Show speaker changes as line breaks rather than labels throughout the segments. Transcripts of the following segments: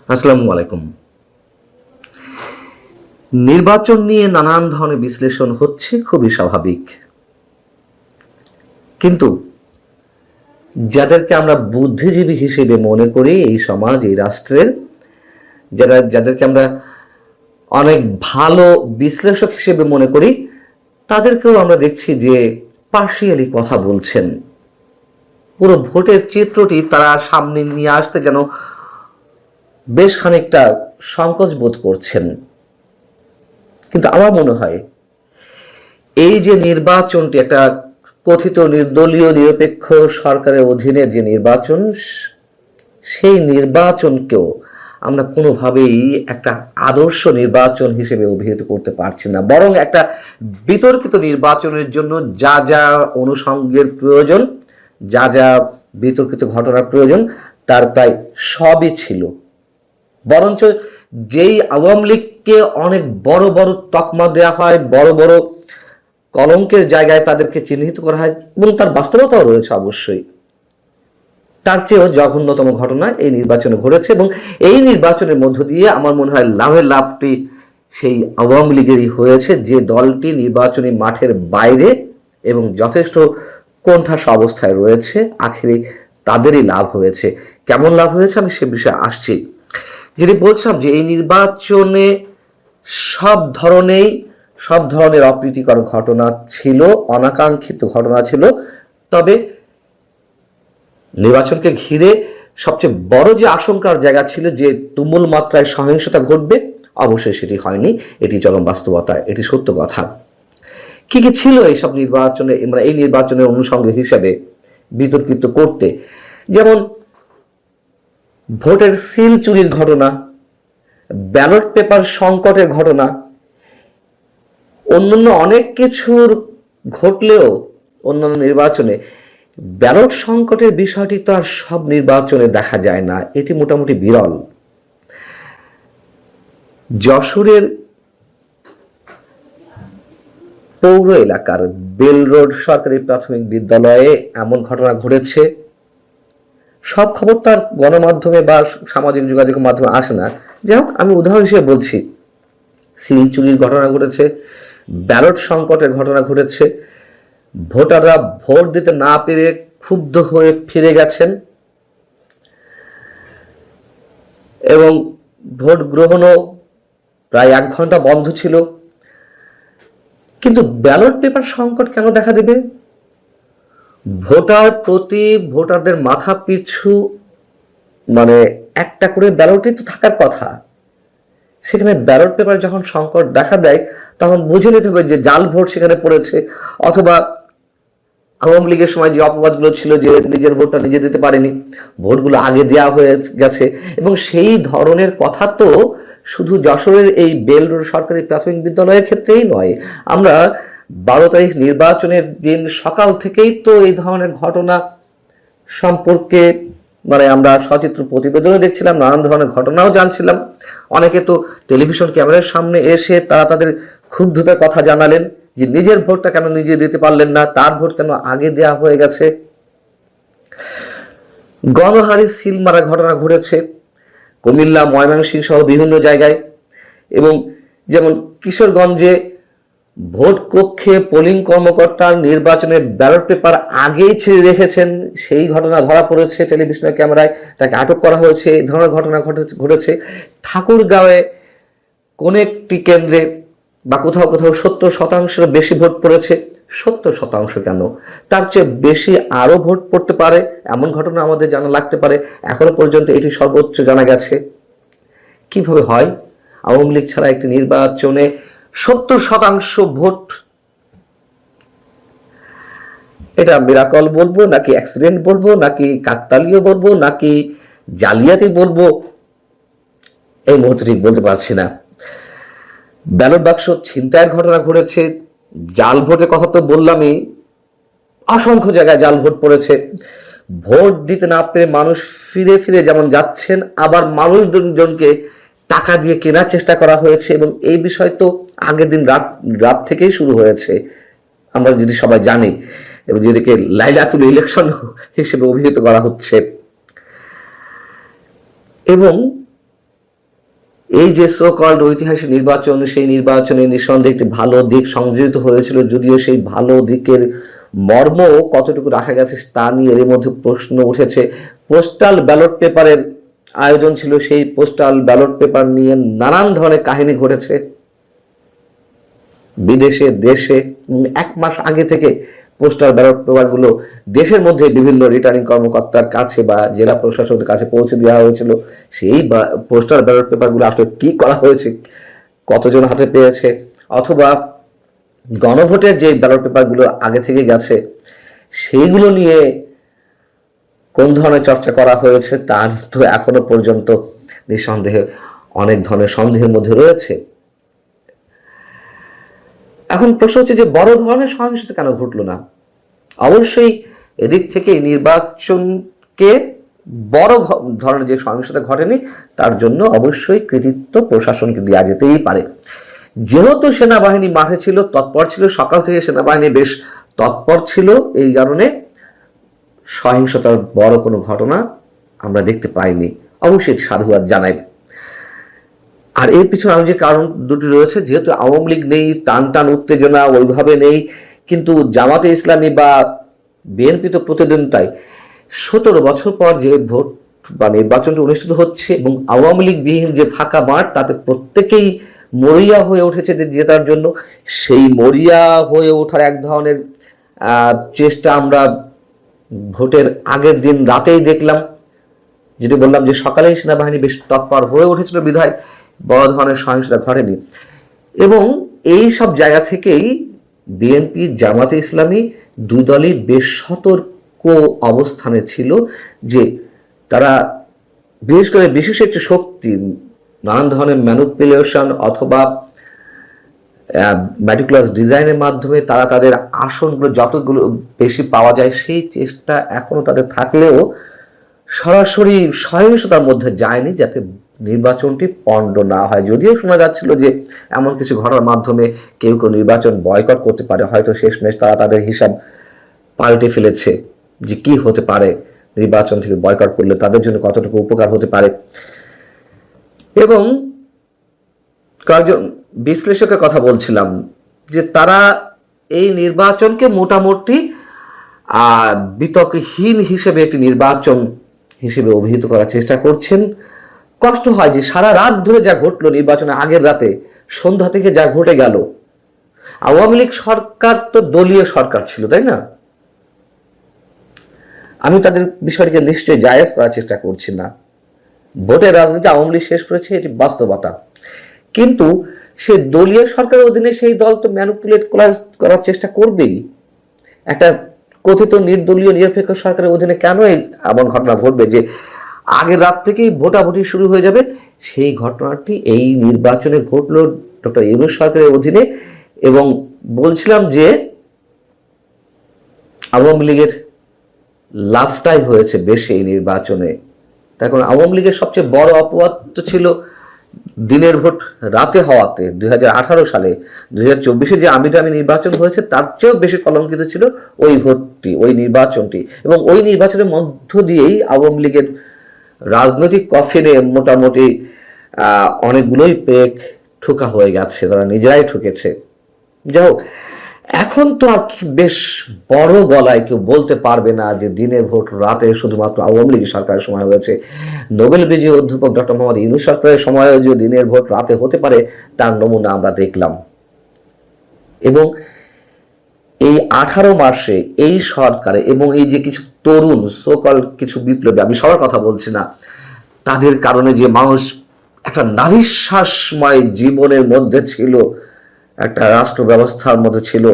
আসসালামু আলাইকুম। নির্বাচন নিয়ে নানান ধরনের বিশ্লেষণ হচ্ছে, খুবই স্বাভাবিক। কিন্তু যাদেরকে আমরা বুদ্ধিজীবী হিসেবে মনে করি এই সমাজ, এই রাষ্ট্রের, যাদেরকে আমরা অনেক ভালো বিশ্লেষক হিসেবে মনে করি, তাদেরকেও আমরা দেখছি যে পার্শিয়ালি কথা বলছেন। পুরো ভোটের চিত্রটি তারা সামনে নিয়ে আসতে যেন বেশ খানিকটা সংকোচ বোধ করছেন। কিন্তু আমার মনে হয় এই যে নির্বাচনটি একটা কথিত নির্দলীয় নিরপেক্ষ সরকারের অধীনে যে নির্বাচন, সেই নির্বাচনকেও আমরা কোনোভাবেই একটা আদর্শ নির্বাচন হিসেবে অভিহিত করতে পারছি না, বরং একটা বিতর্কিত নির্বাচনের জন্য যা যা অনুষঙ্গের প্রয়োজন, যা যা বিতর্কিত ঘটনার প্রয়োজন, তার প্রায় সবই ছিল। বরঞ্চ যেই আওয়ামী লীগকে অনেক বড় বড় তকমা দেওয়া হয়, বড় বড় কলঙ্কের জায়গায় তাদেরকে চিহ্নিত করা হয়, এবং তার বাস্তবতাও রয়েছে অবশ্যই, তার চেয়েও জঘন্যতম ঘটনা এই নির্বাচনে ঘটেছে। এবং এই নির্বাচনের মধ্য দিয়ে আমার মনে হয় লাভের লাভটি সেই আওয়ামী লীগেরই হয়েছে, যে দলটি নির্বাচনী মাঠের বাইরে এবং যথেষ্ট কোণঠাসা অবস্থায় রয়েছে। আখেরে তাদেরই লাভ হয়েছে। কেমন লাভ হয়েছে আমি সে বিষয়ে আসছি। যেটি বলছিলাম যে এই নির্বাচনে সব ধরনের অপ্রীতিকর ঘটনা ছিল, অনাকাঙ্ক্ষিত ঘটনা ছিল। তবে নির্বাচনকে ঘিরে সবচেয়ে বড় যে আশঙ্কার জায়গা ছিল যে তুমুল মাত্রায় সহিংসতা ঘটবে, অবশ্যই সেটি হয়নি। এটি চরম বাস্তবতা, এটি সত্য কথা। কি কি ছিল এইসব নির্বাচনে, আমরা এই নির্বাচনের অনুষঙ্গ হিসেবে বিতর্কিত করতে? যেমন ভোটের সিল চুরির ঘটনা, ব্যালট পেপার সংকটের ঘটনা, অন্যান্য অনেক কিছুর ঘটলেও অন্যান্য নির্বাচনে ব্যালট সংকটের বিষয়টি তো আর সব নির্বাচনে দেখা যায় না, এটি মোটামুটি বিরল। যশোরের পৌর এলাকার বেল রোড সরকারি প্রাথমিক বিদ্যালয়ে এমন ঘটনা ঘটেছে। সব খবর তার গণমাধ্যমে বা সামাজিক যোগাযোগের মাধ্যমে আসে না। যাই হোক, আমি উদাহরণ হিসেবে বলছি, সিল চুরির ঘটনা ঘটেছে, ব্যালট সংকটের ঘটনা ঘটেছে, ভোটাররা ভোট দিতে না পেরে ক্ষুব্ধ হয়ে ফিরে গেছেন এবং ভোট গ্রহণও প্রায় 1 ঘন্টা বন্ধ ছিল। কিন্তু ব্যালট পেপার সংকট কেন দেখা দেবে? ভোটার প্রতি ভোটারদের মাথা পিছু একটা করে ব্যালটই তো থাকার কথা। সেখানে ব্যালট পেপার যখন সংকট দেখা দেয়, তখন বুঝে নিতে হবে যে জাল ভোট সেখানে পড়েছে, অথবা আওয়ামী লীগের সময় যে অপবাদগুলো ছিল যে নিজের ভোটটা নিজে দিতে পারেনি, ভোটগুলো আগে দেওয়া হয়ে গেছে। এবং সেই ধরনের কথা তো শুধু যশোরের এই বেল রোড সরকারি প্রাথমিক বিদ্যালয়ের ক্ষেত্রেই নয়। আমরা 12 তারিখ নির্বাচনের দিন সকাল থেকেই তো এই ধরনের ঘটনা সম্পর্কে আমরা সচিত্র প্রতিবেদনও দেখছিলাম, নানান ধরনের ঘটনাও জানছিলাম। অনেকে তো টেলিভিশন ক্যামেরার সামনে এসে তারা তাদের ক্ষুব্ধতার কথা জানালেন যে নিজের ভোটটা কেন নিজে দিতে পারলেন না, তার ভোট কেন আগে দেয়া হয়ে গেছে। গণহারে সিল মারা ঘটনা ঘটেছে কুমিল্লা, ময়মনসিংহ সহ বিভিন্ন জায়গায়। এবং যেমন কিশোরগঞ্জে ভোট কক্ষে পোলিং কর্মকর্তার নির্বাচনের ব্যালট পেপার আগেই ছেড়ে রেখেছেন, সেই ঘটনা ধরা পড়েছে টেলিভিশনের ক্যামেরায়, তাকে আটক করা হয়েছে। এই ধরনের ঘটনা ঘটেছে ঠাকুরগাঁওয়ে কোন একটি কেন্দ্রে বা কোথাও কোথাও 70% বেশি ভোট পড়েছে। 70% কেন, তার চেয়ে বেশি আরো ভোট পড়তে পারে, এমন ঘটনা আমাদের জানা লাগতে পারে। এখনো পর্যন্ত এটি সর্বোচ্চ জানা গেছে। কিভাবে হয় আওয়ামী লীগ ছাড়া একটি নির্বাচনে 70% ভোট? এটা মিরাকল বলবো নাকি অ্যাক্সিডেন্ট বলবো নাকি কাকতালীয় বলবো নাকি জালিয়াতি বলবো, এই মুহূর্তে ঠিক বলতে পারছি না। ব্যালট বাক্স ছিনতাইয়ের ঘটনা ঘটেছে, জাল ভোটের কথা তো বললামই, অসংখ্য জায়গায় জাল ভোট পড়েছে। ভোট দিতে না পেরে মানুষ ফিরে ফিরে যেমন যাচ্ছেন, আবার মানুষজনকে টাকা দিয়ে কেনার চেষ্টা করা হয়েছে। এবং এই বিষয় তো আগের দিন রাত থেকেই শুরু হয়েছে, আমরা যদি সবাই জানি, এবং যেদিকে লাইলাতুল ইলেকশন হিসেবে অভিহিত করা হচ্ছে। এবং এই যে সো কল্ড ঐতিহাসিক নির্বাচন, সেই নির্বাচনে নিঃসন্দেহে একটি ভালো দিক সংযোজিত হয়েছিল, যদিও সেই ভালো দিকের মর্ম কতটুকু রাখা গেছে তা নিয়ে এর মধ্যে প্রশ্ন উঠেছে। পোস্টাল ব্যালট পেপারের আয়োজন ছিল, সেই পোস্টাল ব্যালট পেপার নিয়ে নানান ধরনের কাহিনী ঘটেছে বিদেশে দেশে। 1 মাস আগে থেকে পোস্টাল ব্যালট পেপারগুলো দেশের মধ্যে বিভিন্ন রিটার্নিং কর্মকর্তার কাছে বা জেলা প্রশাসকের কাছে পৌঁছে দেওয়া হয়েছিল। সেই পোস্টাল ব্যালট পেপারগুলো আসলে কি করা হয়েছে, কতজন হাতে পেয়েছে, অথবা গণভোটের যে ব্যালট পেপারগুলো আগে থেকে গেছে সেইগুলো নিয়ে কোন ধরনের চর্চা করা হয়েছে তা তো এখনো পর্যন্ত নিঃসন্দেহে অনেক ধরনের সন্দেহের মধ্যে রয়েছে। এখন প্রশ্ন হচ্ছে যে বড় ধরনের সহিংসতা কেন ঘটলো না? অবশ্যই এদিক থেকে নির্বাচনকে বড় ধরনের যে সহিংসতা ঘটেনি তার জন্য অবশ্যই কৃতিত্ব প্রশাসনকে দেওয়া যেতেই পারে। যেহেতু সেনাবাহিনী মাঠে ছিল, তৎপর ছিল, সকাল থেকে সেনাবাহিনী বেশ তৎপর ছিল, এই কারণে সহিংসতার বড় কোনো ঘটনা আমরা দেখতে পাইনি। অবশ্যই সাধুবাদ জানাই। আর এর পিছনে আরো যে কারণ দুটি রয়েছে, যেহেতু আওয়ামী লীগ নেই, টান টান উত্তেজনা ওইভাবে নেই, কিন্তু জামাতে ইসলামী বা বিএনপি তো প্রতিদিন তাই 17 বছর পর যে ভোট বা নির্বাচনটি অনুষ্ঠিত হচ্ছে এবং আওয়ামী লীগ বিহীন যে ফাঁকা মাঠ তাতে প্রত্যেকেই মরিয়া হয়ে উঠেছে জেতার জন্য। সেই মরিয়া হয়ে ওঠার এক ধরনের চেষ্টা আমরা ভোটের আগের দিন রাতেই দেখলাম, যেটি বললাম যে সকালেই সেনাবাহিনী বেশ তৎপর হয়ে উঠেছিল বিধায় বড় ধরনের সহিংসতা ঘটেনি। এবং এই সব জায়গা থেকেই বিএনপি জামাতে ইসলামী দুই দলই বেশ সতর্ক অবস্থানে ছিল যে তারা বিশেষ করে বিশেষ একটি শক্তি নানান ধরনের ম্যানিপুলেশন অথবা ম্যাটিকুলাস ডিজাইনের মাধ্যমে তারা তাদের আসনগুলো যতগুলো বেশি পাওয়া যায় সেই চেষ্টা এখনো তাদের থাকলেও সরাসরি সহিংসতার মধ্যে যায়নি যাতে নির্বাচনটি পণ্ড না হয়। যদিও শোনা যাচ্ছিল যে এমন কিছু ঘটনার মাধ্যমে কেউ কেউ নির্বাচন বয়কট করতে পারে, হয়তো শেষমেশ তারা তাদের হিসাব পাল্টে ফেলেছে যে কি হতে পারে নির্বাচন থেকে বয়কট করলে তাদের জন্য কতটুকু উপকার হতে পারে। এবং কয়েকজন বিশ্লেষকের কথা বলছিলাম যে তারা এই নির্বাচনকে মোটামুটি বিতর্কহীন হিসেবে একটি নির্বাচন হিসেবে অভিহিত করার চেষ্টা করছেন। কষ্ট হয় যে সারা রাত ধরে যা ঘটলো নির্বাচনের আগের রাতে সন্ধ্যা থেকে যা ঘটে গেল, আওয়ামী লীগ সরকার তো দলীয় সরকার ছিল, তাই না? আমি তাদের বিষয়টিকে নিশ্চয়ই জায়েজ করার চেষ্টা করছি না। ভোটের রাজনীতি আওয়ামী লীগ শেষ করেছে, এটি বাস্তবতা। কিন্তু সে দলীয় সরকারের অধীনে সেই দল তো ম্যানিপুলেট করার চেষ্টা করবেই। একটা কথিত নির্দলীয় নিরপেক্ষ সরকারের অধীনে কেন এমন ঘটনা ঘটবে যে আগের রাত থেকেই ভোটাভুটি শুরু হয়ে যাবে? সেই ঘটনাটি এই নির্বাচনে ঘটলো ডক্টর ইউনূস সরকারের অধীনে। এবং বলছিলাম যে আওয়ামী লীগের লাভটাই হয়েছে বেশি এই নির্বাচনে। তার কারণ আওয়ামী লীগের সবচেয়ে বড় অপবাদ তো ছিল দিনের ভোট রাতে হওয়াতে। 2018 সালে 2024-এ যে আমিরামি নির্বাচন হয়েছে তার চেয়েও বেশি কলঙ্কিত ছিল ওই ভোটটি, ওই নির্বাচনটি। এবং ওই নির্বাচনের মধ্য দিয়েই আওয়ামী লীগের রাজনৈতিক কফিনে মোটামুটি অনেকগুলোই পেক ঠোকা হয়ে গেছে, তারা নিজেরাই ঠুকেছে। যাই হোক, এখন তো আর বেশ বড় গলায় কেউ বলতে পারবে না যে দিনের ভোট রাতে শুধুমাত্র আওয়ামী লীগ সরকারের সময় হয়েছে। নোবেল বিজয়ী অধ্যাপক ডক্টর মোহাম্মদ ইউনূস সরকারের সময় যে দিনের ভোট রাতে হতে পারে তার নমুনা আমরা দেখলাম। এবং এই 18 মাসে এই সরকারে এবং এই যে কিছু তরুণ সোকল কিছু বিপ্লবী, আমি সবার কথা বলছি না, তাদের কারণে যে মানুষ একটা নাভিশ্বাসময় জীবনের মধ্যে ছিল, একটা রাষ্ট্র ব্যবস্থার মধ্যে ছিল,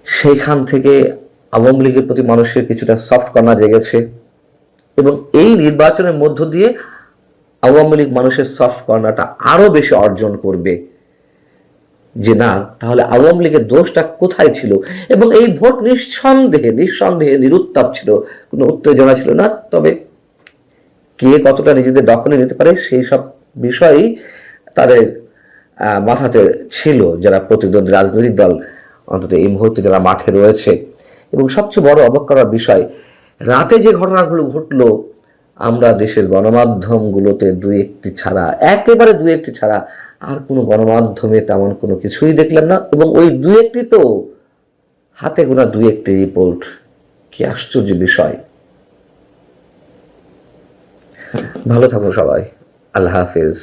সেইখান থেকে আওয়ামী লীগের প্রতি মানুষের কিছুটা সফট কর্নার জেগেছে। এবং এই নির্বাচনের মধ্য দিয়ে আওয়ামী লীগ মানুষের সফট কর্নারটা আরো বেশি অর্জন করবে যে না, তাহলে আওয়ামী লীগের দোষটা কোথায় ছিল। এবং এই ভোট নিঃসন্দেহে নিরুত্তাপ ছিল, কোনো উত্তেজনা ছিল না। তবে কে কতটা নিজেদের দখলে নিতে পারে সেই সব বিষয়ই তাদের মাথাতে ছিল, যারা প্রতিদ্বন্দ্বী রাজনৈতিক দল অন্তত এই মুহূর্তে যারা মাঠে রয়েছে। এবং সবচেয়ে বড় অবাক করার বিষয়, রাতে যে ঘটনাগুলো ঘটলো আমরা দেশের গণমাধ্যমগুলোতে দুই একটি ছাড়া, একেবারে দুই একটি ছাড়া আর কোনো গণমাধ্যমে তেমন কোনো কিছুই দেখলাম না। এবং ওই দুই একটি তো হাতে গোনা দুই একটি রিপোর্ট। কি আশ্চর্য বিষয়। ভালো থাকুন সবাই। আল্লাহ হাফেজ।